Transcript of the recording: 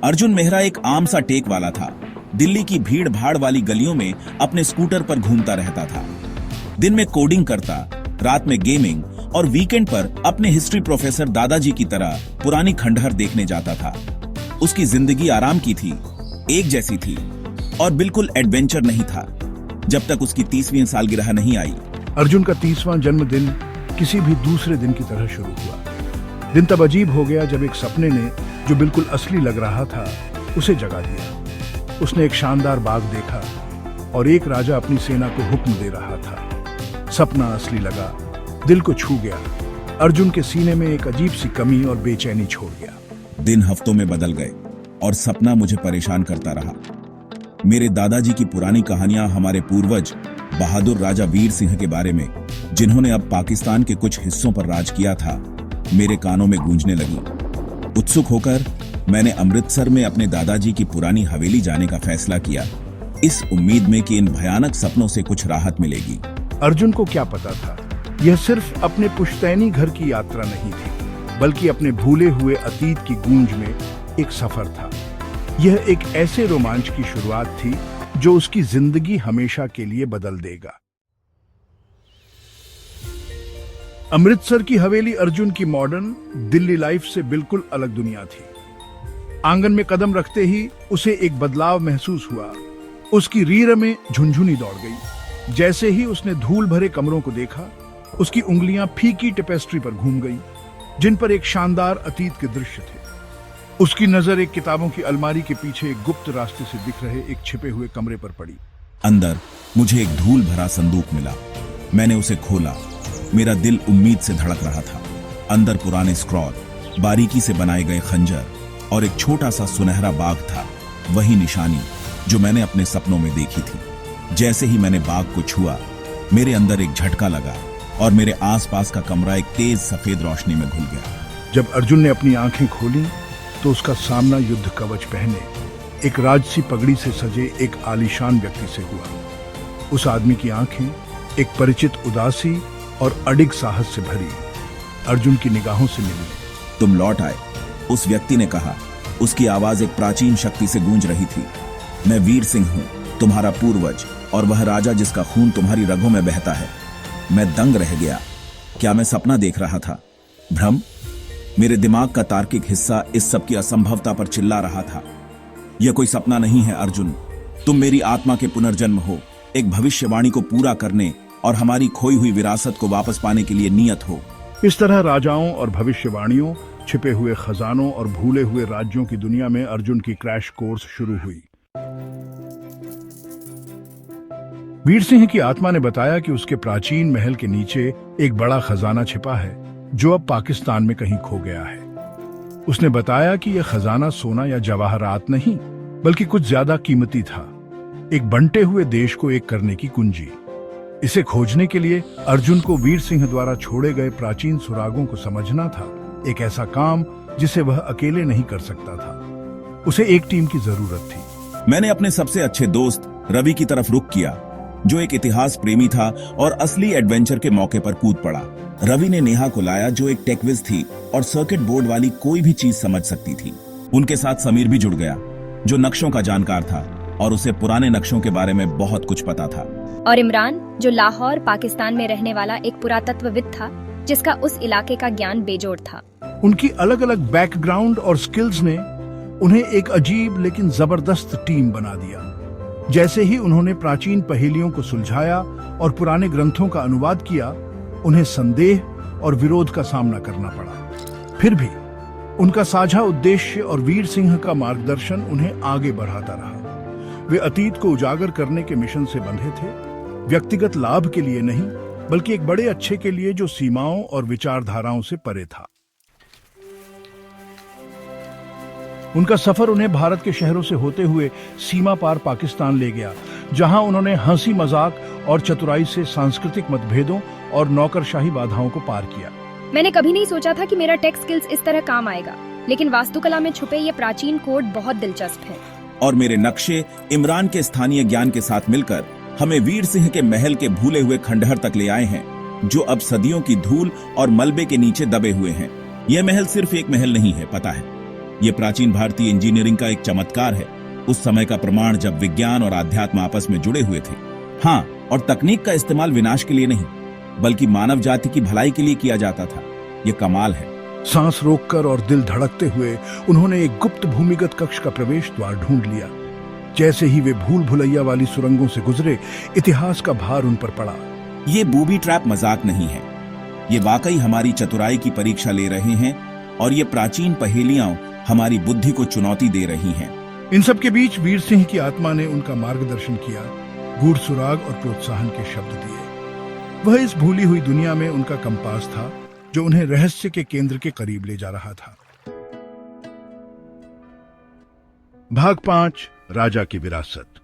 अर्जुन मेहरा एक आम सा टेक वाला था। दिल्ली की भीड़ भाड़ वाली गलियों में अपने स्कूटर पर घूमता रहता था। दिन में कोडिंग करता, रात में गेमिंग और वीकेंड पर अपने हिस्ट्री प्रोफेसर दादाजी की तरह पुरानी खंडहर देखने जाता था। उसकी जिंदगी आराम की थी, एक जैसी थी और बिल्कुल एडवेंचर नहीं था जब तक उसकी 30वीं सालगिरह नहीं आई। अर्जुन का 30वां जन्मदिन किसी भी दूसरे दिन की तरह शुरू हुआ। दिन तब अजीब हो गया जब एक सपने ने, जो बिल्कुल असली लग रहा था, उसे जगा दिया। उसने एक शानदार बाग देखा और एक राजा अपनी सेना को हुक्म दे रहा था। सपना असली लगा, दिल को छू गया। अर्जुन के सीने में एक अजीब सी कमी और बेचैनी छोड़ गया। दिन हफ्तों में बदल गए और सपना मुझे परेशान करता रहा। मेरे दादाजी की पुरानी कहानियां हमारे पूर्वज बहादुर राजा वीर सिंह के बारे में, जिन्होंने अब पाकिस्तान के कुछ हिस्सों पर राज किया था, मेरे कानों में गूंजने लगी। उत्सुक होकर मैंने अमृतसर में अपने दादाजी की पुरानी हवेली जाने का फैसला किया, इस उम्मीद में कि इन भयानक सपनों से कुछ राहत मिलेगी। अर्जुन को क्या पता था, यह सिर्फ अपने पुश्तैनी घर की यात्रा नहीं थी, बल्कि अपने भूले हुए अतीत की गूंज में एक सफर था। यह एक ऐसे रोमांच की शुरुआत थी जो उसकी जिंदगी हमेशा के लिए बदल देगा। अमृतसर की हवेली अर्जुन की मॉडर्न दिल्ली लाइफ से बिल्कुल अलग दुनिया थी। आंगन में कदम रखते ही उसे एक बदलाव महसूस हुआ। उसकी रीढ़ में झुनझुनी दौड़ गई। जैसे ही उसने धूल भरे कमरों को देखा, उसकी उंगलियां फीकी टेपेस्ट्री पर घूम गई, जिन पर एक शानदार अतीत के दृश्य थे। उसकी नजर एक किताबों की अलमारी के पीछे एक गुप्त रास्ते से दिख रहे एक छिपे हुए कमरे पर पड़ी। अंदर मुझे एक धूल भरा संदूक मिला। मैंने उसे खोला। मेरा दिल उम्मीद से धड़क रहा था। अंदर पुराने स्क्रॉल, बारीकी से बनाए गए खंजर और एक छोटा सा सुनहरा बाग था, वही निशानी जो मैंने अपने सपनों में देखी थी। जैसे ही मैंने बाग को छुआ, मेरे अंदर एक झटका लगा और मेरे आसपास का कमरा एक तेज सफेद रोशनी में घुल गया। जब अर्जुन ने अपनी आंखें खोली तो उसका सामना युद्ध कवच पहने, एक राजसी पगड़ी से सजे एक आलीशान व्यक्ति से हुआ। उस आदमी की आंखें एक परिचित उदासी और अडिग साहस से भरी अर्जुन की निगाहों से मिली। तुम लौट आए, उस व्यक्ति ने कहा। उसकी आवाज एक प्राचीन शक्ति से गूंज रही थी। मैं वीर सिंह हूं, तुम्हारा पूर्वज, और वह राजा जिसका खून तुम्हारी रगों में बहता है। मैं दंग रह गया। क्या मैं सपना देख रहा था? भ्रम? मेरे दिमाग का तार्किक हिस्सा इस सब की असंभवता पर चिल्ला रहा था। यह कोई सपना नहीं है अर्जुन, तुम मेरी आत्मा के पुनर्जन्म हो, एक भविष्यवाणी को पूरा करने और हमारी खोई हुई विरासत को वापस पाने के लिए नियत हो। इस तरह राजाओं और भविष्यवाणियों, छिपे हुए खजानों और भूले हुए राज्यों की दुनिया में अर्जुन की क्रैश कोर्स शुरू हुई। वीर सिंह की आत्मा ने बताया कि उसके प्राचीन महल के नीचे एक बड़ा खजाना छिपा है, जो अब पाकिस्तान में कहीं खो गया है। उसने बताया कि यह खजाना सोना या जवाहरात नहीं, बल्कि कुछ ज्यादा कीमती था, एक बंटे हुए देश को एक करने की कुंजी। इसे खोजने के लिए अर्जुन को वीर सिंह द्वारा छोड़े गए प्राचीन सुरागों को समझना था, एक ऐसा काम जिसे वह अकेले नहीं कर सकता था। उसे एक टीम की जरूरत थी। मैंने अपने सबसे अच्छे दोस्त रवि की तरफ रुख किया, जो एक इतिहास प्रेमी था और असली एडवेंचर के मौके पर कूद पड़ा। रवि ने नेहा को लाया, जो एक टेकविज थी और सर्किट बोर्ड वाली कोई भी चीज समझ सकती थी। उनके साथ समीर भी जुड़ गया, जो नक्शों का जानकार था और उसे पुराने नक्शों के बारे में बहुत कुछ पता था। और इमरान, जो लाहौर पाकिस्तान में रहने वाला एक पुरातत्वविद था, जिसका उस इलाके का ज्ञान बेजोड़ था। उनकी अलग अलग बैकग्राउंड और स्किल्स ने उन्हें एक अजीब लेकिन जबरदस्त टीम बना दिया। जैसे ही उन्होंने प्राचीन पहेलियों को सुलझाया और पुराने ग्रंथों का अनुवाद किया, उन्हें संदेह और विरोध का सामना करना पड़ा। फिर भी उनका साझा उद्देश्य और वीर सिंह का मार्गदर्शन उन्हें आगे बढ़ाता रहा। वे अतीत को उजागर करने के मिशन से बंधे थे, व्यक्तिगत लाभ के लिए नहीं, बल्कि एक बड़े अच्छे के लिए जो सीमाओं और विचारधाराओं से परे था। उनका सफर उन्हें भारत के शहरों से होते हुए सीमा पार पाकिस्तान ले गया, जहां उन्होंने हंसी मजाक और चतुराई से सांस्कृतिक मतभेदों और नौकरशाही बाधाओं को पार किया। मैंने कभी नहीं सोचा था कि मेरा टेक स्किल्स इस तरह काम आएगा, लेकिन वास्तुकला में छुपे ये प्राचीन कोड बहुत दिलचस्प है। और मेरे नक्शे इमरान के स्थानीय ज्ञान के साथ मिलकर हमें वीर सिंह के महल के भूले हुए खंडहर तक ले आए हैं, जो अब सदियों की धूल और मलबे के नीचे दबे हुए हैं। यह महल सिर्फ एक महल नहीं है, पता है, ये प्राचीन भारतीय इंजीनियरिंग का एक चमत्कार है, उस समय का प्रमाण जब विज्ञान और आध्यात्म आपस में जुड़े हुए थे। हाँ, और तकनीक का इस्तेमाल विनाश के लिए नहीं, बल्कि मानव जाति की भलाई के लिए किया जाता था। ये कमाल है। सांस रोककर और दिल धड़कते हुए उन्होंने एक गुप्त भूमिगत कक्ष का प्रवेश द्वार ढूंढ लिया। जैसे ही वे भूल भुलैया वाली सुरंगों से गुजरे, इतिहास का भार उन पर पड़ा। ये बूबी ट्रैप मजाक नहीं है, ये वाकई हमारी चतुराई की परीक्षा ले रहे हैं, और ये प्राचीन पहेलियां हमारी बुद्धि को चुनौती दे रही हैं। इन सब के बीच वीर सिंह की आत्मा ने उनका मार्गदर्शन किया, गूढ़ सुराग और प्रोत्साहन के शब्द दिए। वह इस भूली हुई दुनिया में उनका कंपास था, जो उन्हें रहस्य के केंद्र के करीब ले जा रहा था। भाग 5, राजा की विरासत।